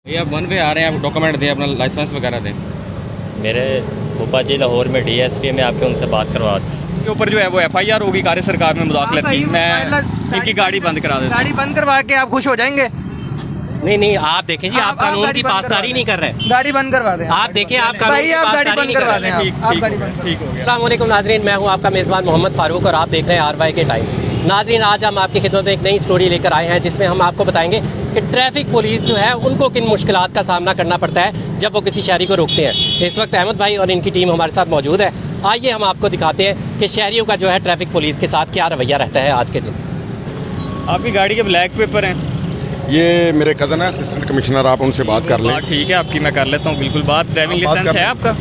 ये आप वन पे आ रहे हैं, आप डॉक्यूमेंट दें, अपना लाइसेंस वगैरह दें। मेरे फूफा जी लाहौर में डीएसपी में आपके उनसे बात करवा के ऊपर जो है वो एफआईआर होगी कार्य सरकार में मुदाखलत की। मैं इनकी गाड़ी बंद करा देता हूं। गाड़ी बंद करवा के आप खुश हो जाएंगे। नहीं आप देखें जी, आप कानून की पासदारी नहीं कर रहे। गाड़ी बंद करवा दें। आप देखें, आप कानून भाई की आप गाड़ी पासदारी बंद नहीं कर करवा रहे। दें। आप गाड़ी बंद ठीक हो गया। अस्सलाम वालेकुम नाजरीन, मैं हूं आपका मेज़बान मोहम्मद फारूक और आप देख रहे हैं आरवाई के टाइम। नाजरीन, आज हम आपकी खिदमत में एक नई स्टोरी लेकर आए हैं जिसमें हम आपको बताएंगे कि ट्रैफिक पुलिस जो है उनको किन मुश्किलात का सामना करना पड़ता है जब वो किसी शहरी को रोकते हैं। इस वक्त अहमद भाई और इनकी टीम हमारे साथ मौजूद है। आइए हम आपको दिखाते हैं कि शहरियों का जो है ट्रैफिक पुलिस के साथ क्या रवैया रहता है आज के दिन। आपकी गाड़ी के ब्लैक पेपर हैं। ये मेरे कज़न है असिस्टेंट कमिश्नर, आप उनसे बात कर लें। हाँ ठीक है, आपकी मैं कर लेता हूँ बिल्कुल बात। ड्राइविंग लाइसेंस है आपका?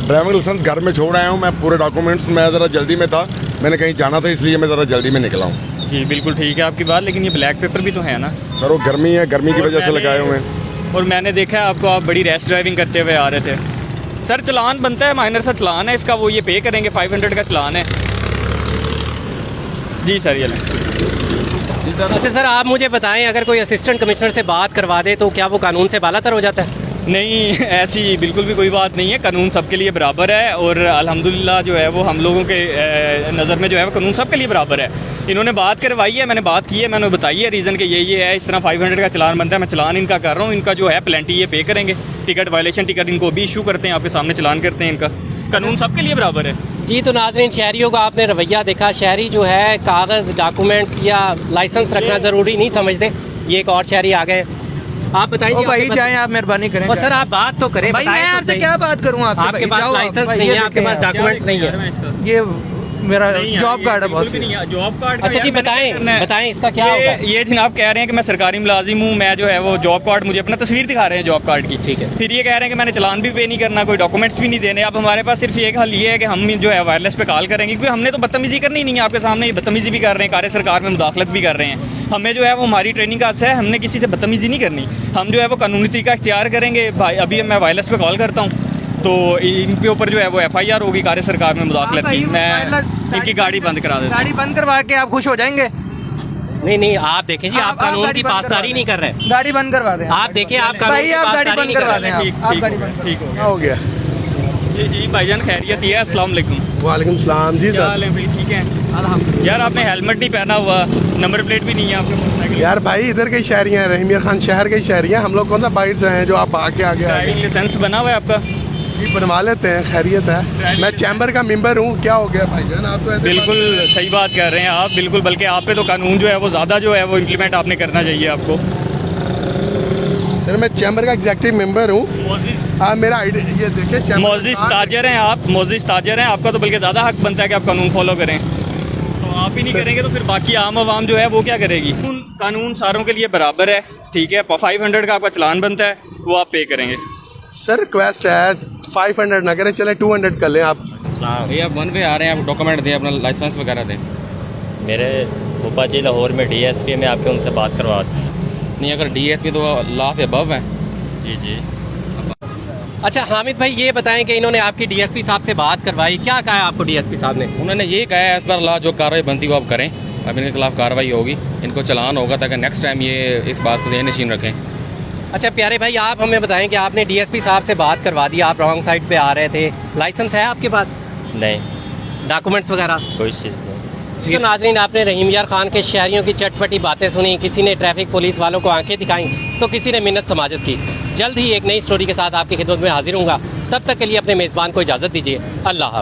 ड्राइविंग लाइसेंस घर में छोड़ आया हूँ मैं, पूरे डॉक्यूमेंट्स। मैं ज़रा जल्दी में था, मैंने कहीं जाना था इसलिए मैं ज़रा जल्दी में निकला हूँ। जी बिल्कुल ठीक है आपकी बात, लेकिन ये ब्लैक पेपर भी तो है ना सर वो गर्मी है, गर्मी की और वजह से मैंने- लगाए हुए हैं। और मैंने देखा है आपको, आप बड़ी रैश ड्राइविंग करते हुए आ रहे थे। सर चलान बनता है, माइनर सा चलान है इसका, वो ये पे करेंगे, 500 का चलान है। जी सर ये लें। अच्छा सर, आप मुझे बताएं, अगर कोई असिस्टेंट कमिश्नर से बात करवा दे तो क्या वो कानून से बालातर हो जाता है? नहीं, ऐसी बिल्कुल भी कोई बात नहीं है। कानून सबके लिए बराबर है और अल्हम्दुलिल्लाह जो है वो हम लोगों के नज़र में जो है वो कानून सबके लिए बराबर है। इन्होंने बात करवाई है, मैंने बात की है, मैंने बताई है रीज़न कि ये है, इस तरह 500 का चलान बनता है। मैं चलान इनका कर रहा हूँ, इनका जो है प्लेंटी ये पे करेंगे। टिकट वायलेशन टिकट इनको भी इशू करते हैं, आपके सामने चलान करते हैं। इनका कानून सबके लिए बराबर है। जी तो नाज़रीन, शहरियों का आपने रवैया देखा। शहरी जो है कागज़ डॉक्यूमेंट्स या लाइसेंस रखना ज़रूरी नहीं समझते। ये एक और शहरी आ गए। आप बताइए ओ भाई जाएं, आप मेहरबानी करें। और सर आप बात तो करें, भाई मैं बताएं तो आपसे सही। क्या बात करूं आपसे? आपके भाई, पास जाओ आप, लाइसेंस भाई, नहीं ये है, आपके देखें पास आप। डॉक्यूमेंट्स नहीं है। ये मेरा जॉब कार्ड है बॉस। जॉब कार्ड अच्छा जी बताएं इसका क्या होगा? ये जनाब कह रहे हैं कि मैं सरकारी मुलाजिम हूँ, मैं जो है वो जॉब कार्ड, मुझे अपना तस्वीर दिखा रहे हैं जॉब कार्ड की। ठीक है। फिर ये कह रहे हैं कि मैंने चलान भी पे नहीं करना, कोई डॉक्यूमेंट्स भी नहीं देने। अब हमारे पास सिर्फ एक हल ये है कि हम जो है वायरलेस पे कॉल करेंगे, क्योंकि हमने तो बदतमीजी करनी नहीं है। आपके सामने ये बदतमीजी भी कर रहे हैं, कार्य सरकार में मुदाखलत भी कर रहे हैं। हमें जो है वो हमारी ट्रेनिंग का असर है, हमने किसी से बदतमीजी नहीं करनी। हम जो है वो कानूनी तरीका इख्तियार करेंगे। भाई अभी मैं वायरलेस पे कॉल करता हूँ तो इनके ऊपर जो है वो एफआईआर होगी कार्य सरकार में मुदाखलत की। मैं इनकी गाड़ी बंद करा देता हूँ। गाड़ी बंद करवा के आप खुश हो जाएंगे। नहीं आप देखें जी, आप कानून गाड़ी की बंद पासदारी करवा नहीं कर रहे। दें। गाड़ी बंद करवा दें। आप देखें, आप कानून भाई की आप गाड़ी पासदारी बंद नहीं कर करवा रहे। दें। आप गाड़ी बंद ठीक हो क्या हो गया? गया। जी भाईजान खैरियत ही है। अस्सलाम वालेकुम। वालेकुम सलाम जी क्या सर। हाल है भाई? ठीक है यार, आपने हेलमेट नहीं पहना हुआ, नंबर प्लेट भी नहीं है आपके मोटरसाइकिल। यार भाई इधर के शहरी हैं, रहीमिया खान शहर के शहरी हैं। हम लोग कौन सा बाइट से हैं जो आप आके आगे ड्राइविंग लाइसेंस बना हुआ है आपका? जी बनवा लेते हैं, खैरियत है। मैं चैम्बर का मेंबर हूँ। क्या हो गया भाईजान? आप तो ऐसे बिल्कुल सही बात कर रहे हैं आप, बिल्कुल। बल्कि आप पे तो कानून जो है वो ज़्यादा जो है वो इम्प्लीमेंट आपने करना चाहिए आपको। सर मैं चैम्बर का एग्जेक्टिव मेंबर हूँ। हाँ मेरा आईडी ये देखिए। मोजिज़ ताजर हैं आप, मोजिज़ ताजर हैं। आपका तो बल्कि ज़्यादा हक बनता है कि आप कानून फॉलो करें। तो आप ही नहीं करेंगे तो फिर बाकी आम आवाम जो है वो क्या करेगी? कानून सारों के लिए बराबर है, ठीक है। 500 का आपका चलान बनता है, वो आप पे करेंगे। सर रिक्वेस्ट है 500 ना करें, चले 200 कर लें आप। ये आप वन पे आ रहे हैं, आप डॉक्यूमेंट दें, अपना लाइसेंस वगैरह दें। मेरे फूफा जी लाहौर में डीएसपी में आपके उनसे बात करवा दें। नहीं, अगर डीएसपी तो लॉ से अबव है। जी अच्छा हामिद भाई, ये बताएं कि इन्होंने आपकी डीएसपी साहब से बात करवाई, क्या कहा है आपको डीएसपी साहब ने? उन्होंने ये कहा है, इस पर लॉ जो कार्रवाई बनती है वो आप करें। अब इनके खिलाफ कार्रवाई होगी, इनको चलान होगा, ताकि नेक्स्ट टाइम ये इस बात को ज़हन नशीन रखें। अच्छा प्यारे भाई, आप हमें बताएं कि आपने डीएसपी साहब से बात करवा दी, आप रॉन्ग साइड पे आ रहे थे, लाइसेंस है आपके पास? नहीं, डॉक्यूमेंट्स वगैरह? कोई चीज़ नहीं। तो नाजरीन, आपने रहीम यार खान के शहरियों की चटपटी बातें सुनी, किसी ने ट्रैफिक पुलिस वालों को आंखें दिखाई तो किसी ने मिन्नत समाजत की। जल्द ही एक नई स्टोरी के साथ आपकी खिदमत में हाजिर हूँगा। तब तक के लिए अपने मेज़बान को इजाज़त दीजिए। अल्लाह हाफ़िज़।